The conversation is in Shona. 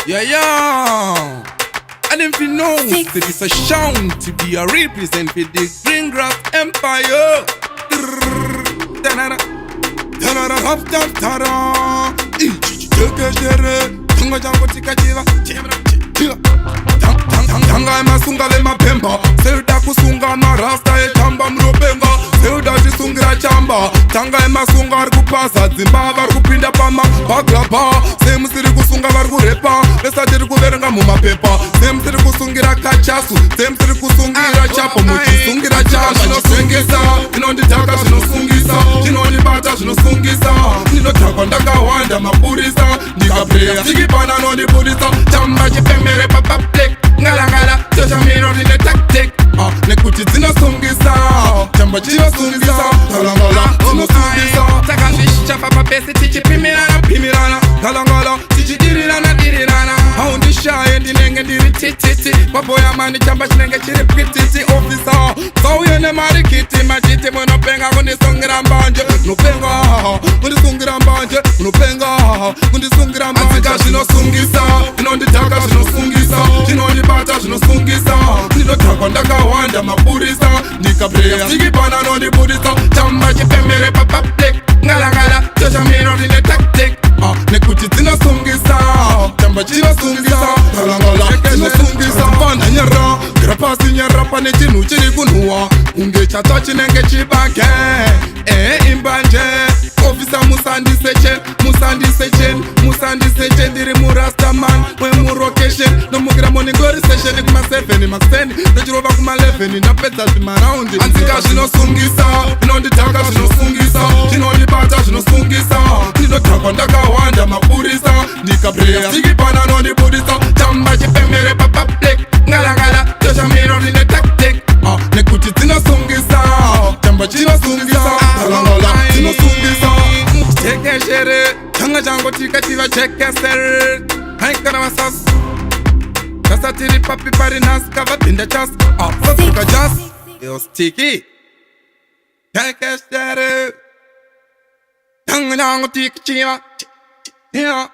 Yeah. And if you know that it's a shame to be a represent for the Green Grass Empire. Tanga emasunga vemapemba Seuda kusunga marasta etamba mrobenga Seuda chisungira chamba Tanga emasunga vari kupaza dzimba vari kupinda pamabagrapa Semusiri kusunga vari kurepa Vesatiri kuverenga mumapepa Semusiri kusungira kachasu Semusiri kusungira chapo muchisungira chamba Zvinosengesa, zvinonditaka zvinosungisa Zvinondibata zvinosungisa Ndinotakwa ndakawanda mapurisa Ndikapreya chikipana nondibudisa Chamba chipemere papaplek Ngala, tosha miro rine tactic Nekuti dzinosungisa Chamba chinosungisa Ngala, dzinosungisa Takazvisha papapesi tichipimirana Ngala, tichidirirana Haundishaye ndinenge ndiri tititi Paboya mani chamba chinenge chiri pwititi Officer, sauye nemarikiti Machiti munopenga kundisungira mbanje Munopenga, kundisungira mbanje Munopenga, kundisungira mbanje Atsika zvinosungisa, inonditaka zvinosungisa Zvinondibata zvinosungisa Ndinotakwa ndakawanda mapurisa Ndikapreya chikipana nondibudisa Chamba chipemere papaplek Ngala, tosha miro rine tactic Nekuti dzinosungisa Chamba chinosungisa Ngala, dzinosungisa Mfana nyara Grapasi nyara pane chinhu chiri kunhuwa Unge chatwa chinenge chibage Imbanje Officer musandiseche Ndiri murastaman Wemurocation Nomukira morning glory session Kuma 7 max 10 Nechirova kuma 11 Ndapedza zvimaraundi Anzika zvinosungisa Inonditaka zvinosungisa Zvinondibata zvinosungisa Ndinotakwa ndakawanda mapurisa Ndikapreya chikipana nondibudisa Chamba chipemere papaplek Ngala, tosha miro rine tactic Nekuti dzinosungisa Chamba chinosungisa Ngala, dzinosungisa Chekeshere Changa chango tika chiva chekesere Haikana masas Kasa tiri papi pari naska Vapinda chas Sasuka jas Yo sticky Chekeshere Changa chango tika chiva Yeah